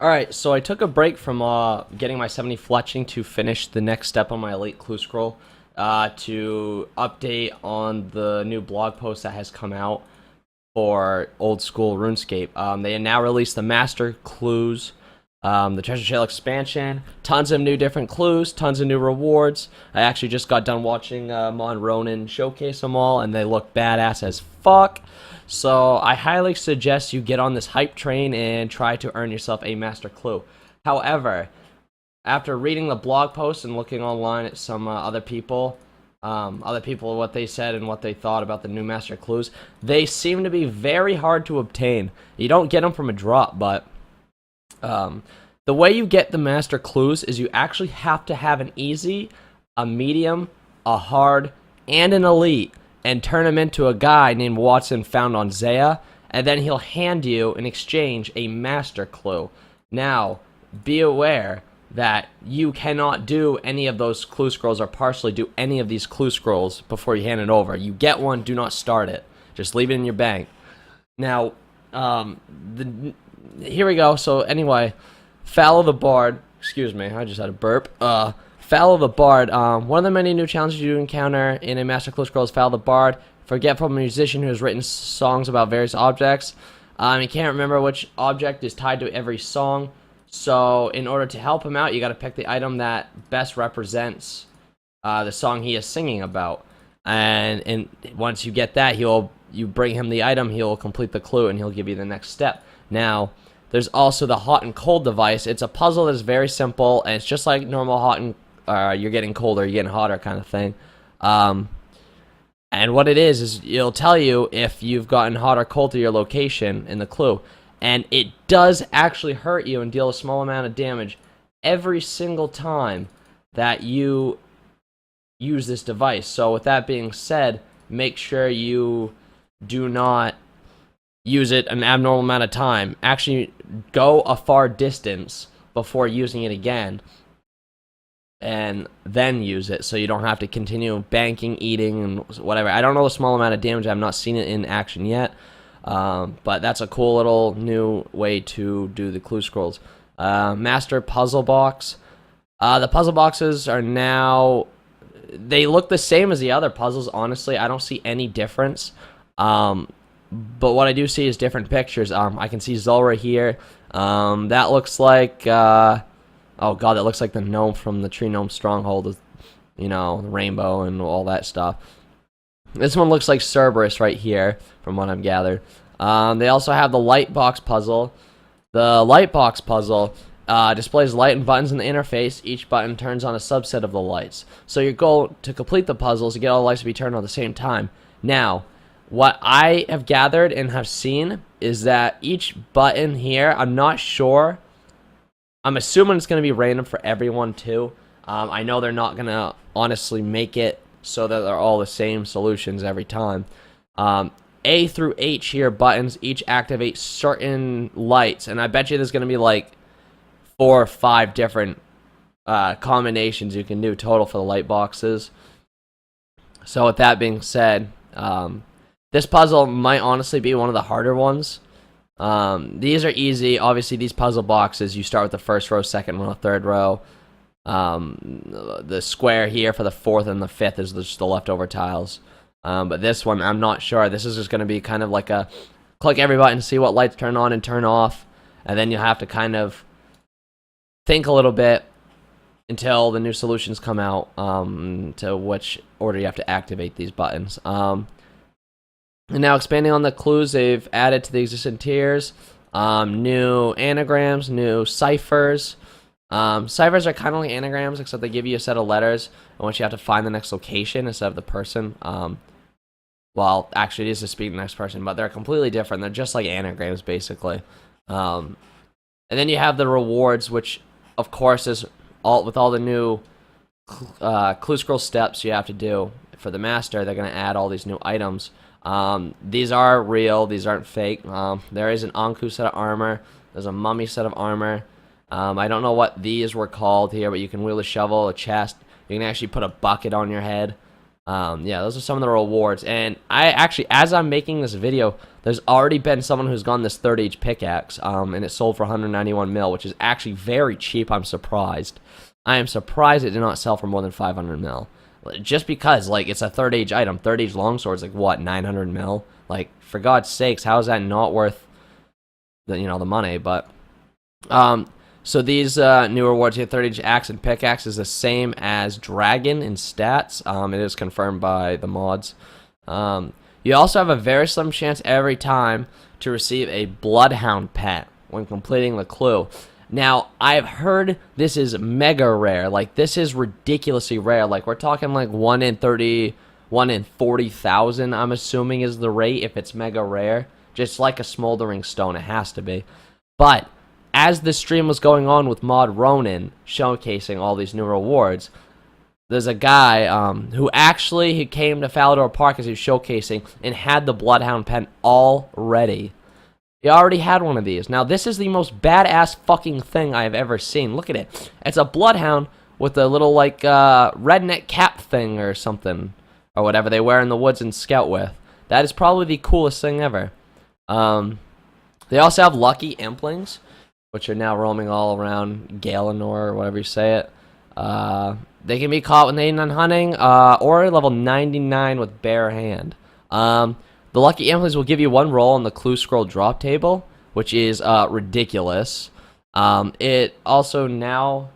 Alright, so I took a break from getting my 70 fletching to finish the next step on my elite clue scroll to update on the new blog post that has come out for Old School RuneScape. They now released the Master Clues, the Treasure Trail expansion, tons of new different clues, tons of new rewards. I actually just got done watching Mon Ronan showcase them all, and they look badass as fuck. So I highly suggest you get on this hype train and try to earn yourself a Master Clue. However, after reading the blog post and looking online at some other people, what they said and what they thought about the new Master Clues, they seem to be very hard to obtain. You don't get them from a drop, but the way you get the Master Clues is you actually have to have an easy, a medium, a hard, and an elite, and turn him into a guy named Watson found on Zaya, and then he'll hand you, in exchange, a Master Clue. Now, be aware that you cannot do any of those clue scrolls or partially do any of these clue scrolls before you hand it over. You get one, do not start it. Just leave it in your bank. Now, here we go. So anyway, Follow the Bard. Excuse me, I just had a burp. Follow the Bard. One of the many new challenges you encounter in a Master Clue Scroll is Follow the Bard. Forgetful musician who has written songs about various objects. He can't remember which object is tied to every song. So in order to help him out, you got to pick the item that best represents the song he is singing about. And once you get that, you bring him the item, he'll complete the clue, and he'll give you the next step. Now, there's also the hot and cold device. It's a puzzle that is very simple, and it's just like normal hot and you're getting colder, you're getting hotter kind of thing. And what it is it'll tell you if you've gotten hot or cold to your location in the clue. And it does actually hurt you and deal a small amount of damage every single time that you use this device. So with that being said, make sure you do not use it an abnormal amount of time. Actually, go a far distance before using it again, and then use it so you don't have to continue banking, eating, and whatever. I don't know the small amount of damage. I've not seen it in action yet, but that's a cool little new way to do the clue scrolls. Master Puzzle Box. The puzzle boxes are now... They look the same as the other puzzles, honestly. I don't see any difference. But what I do see is different pictures. I can see Zulrah here. That looks like... oh god, that looks like the gnome from the Tree Gnome Stronghold. You know, the rainbow and all that stuff. This one looks like Cerberus right here, from what I've gathered. They also have the light box puzzle. The light box puzzle displays light and buttons in the interface. Each button turns on a subset of the lights. So your goal to complete the puzzle is to get all the lights to be turned on at the same time. Now, what I have gathered and have seen is that each button here, I'm not sure. I'm assuming it's going to be random for everyone too. I know they're not going to honestly make it so that they're all the same solutions every time. A through H here buttons each activate certain lights, and I bet you there's going to be like 4 or 5 different combinations you can do total for the light boxes. So with that being said, this puzzle might honestly be one of the harder ones. These are easy. Obviously, these puzzle boxes, you start with the first row, second row, third row. The square here for the fourth and the fifth is just the leftover tiles. But this one, I'm not sure. This is just going to be kind of like a click every button, see what lights turn on and turn off. And then you have to kind of think a little bit until the new solutions come out to which order you have to activate these buttons. And now expanding on the clues they've added to the existing tiers, new anagrams, new ciphers. Ciphers are kind of like anagrams, except they give you a set of letters, and once you have to find the next location instead of the person. Well, actually, it is to speak the next person, but they're completely different. They're just like anagrams, basically. And then you have the rewards, which, of course, is with all the new clue scroll steps you have to do for the master. They're going to add all these new items. These are real. These aren't fake. There is an Anku set of armor. There's a mummy set of armor. I don't know what these were called here, but you can wield a shovel, a chest. You can actually put a bucket on your head. Yeah, those are some of the rewards. And I actually, as I'm making this video, there's already been someone who's gone this 3rd age pickaxe, and it sold for 191 mil, which is actually very cheap. I'm surprised. I am surprised it did not sell for more than 500 mil. Just because, like, it's a 3rd age item. 3rd age longsword's like, what, 900 mil? Like, for God's sakes, how is that not worth the, the money? But, so these new rewards here, 3rd age axe and pickaxe, is the same as dragon in stats. It is confirmed by the mods. You also have a very slim chance every time to receive a bloodhound pet when completing the clue. Now, I've heard this is mega rare. Like, this is ridiculously rare. Like, we're talking like 1 in 30, 1 in 40,000, I'm assuming is the rate if it's mega rare. Just like a smoldering stone, it has to be. But as the stream was going on with Mod Ronin showcasing all these new rewards, there's a guy who actually he came to Falador Park as he was showcasing and had the Bloodhound pen already. He already had one of these. Now, this is the most badass fucking thing I have ever seen. Look at it. It's a Bloodhound with a little, like, redneck cap thing or something, or whatever they wear in the woods and scout with. That is probably the coolest thing ever. They also have Lucky Implings, which are now roaming all around Galenor, or whatever you say it. They can be caught when they're hunting, or level 99 with bare hand. The Lucky Implings will give you 1 roll on the clue scroll drop table, which is ridiculous. It also now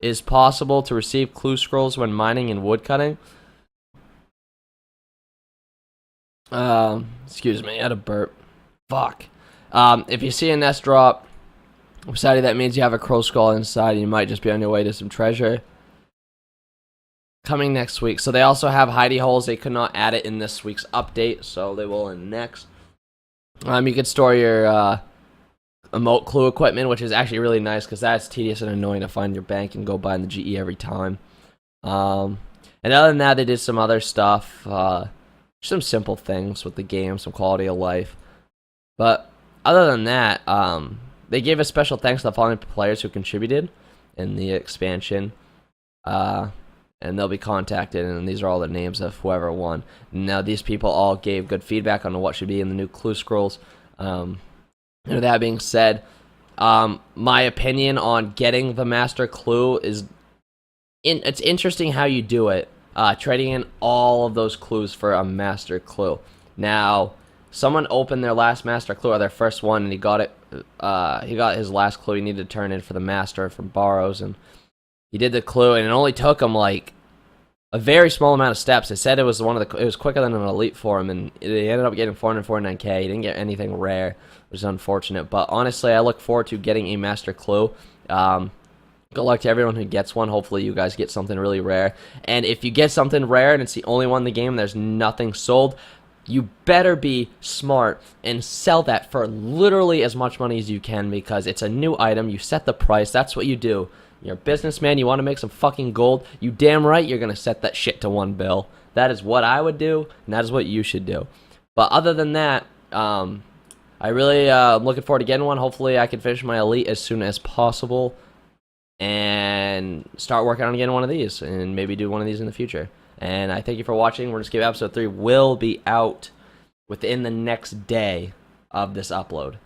is possible to receive clue scrolls when mining and woodcutting. Excuse me, I had a burp. Fuck. If you see a nest drop beside you, that means you have a crow skull inside, and you might just be on your way to some treasure. Coming next week. So they also have hidey holes. They could not add it in this week's update, so they will in next. You can store your emote clue equipment, which is actually really nice because that's tedious and annoying to find your bank and go buy in the GE every time. And other than that, they did some other stuff. Some simple things with the game, some quality of life. But other than that, they gave a special thanks to the following players who contributed in the expansion. And they'll be contacted, and these are all the names of whoever won. Now, these people all gave good feedback on what should be in the new clue scrolls. That being said, my opinion on getting the master clue is, it's interesting how you do it, trading in all of those clues for a master clue. Now, someone opened their last master clue, or their first one, and he got it. He got his last clue he needed to turn in for the master from Barrows, and he did the clue, and it only took him like a very small amount of steps. They said it was it was quicker than an elite for him, and he ended up getting 449k. He didn't get anything rare, which is unfortunate. But honestly, I look forward to getting a master clue. Good luck to everyone who gets one. Hopefully, you guys get something really rare. And if you get something rare and it's the only one in the game, there's nothing sold, you better be smart and sell that for literally as much money as you can, because it's a new item. You set the price. That's what you do. You're a businessman, you want to make some fucking gold, you damn right you're going to set that shit to 1 bill. That is what I would do, and that is what you should do. But other than that, I really am looking forward to getting one. Hopefully I can finish my elite as soon as possible and start working on getting one of these, and maybe do one of these in the future. And I thank you for watching. We're just giving episode 3 will be out within the next day of this upload.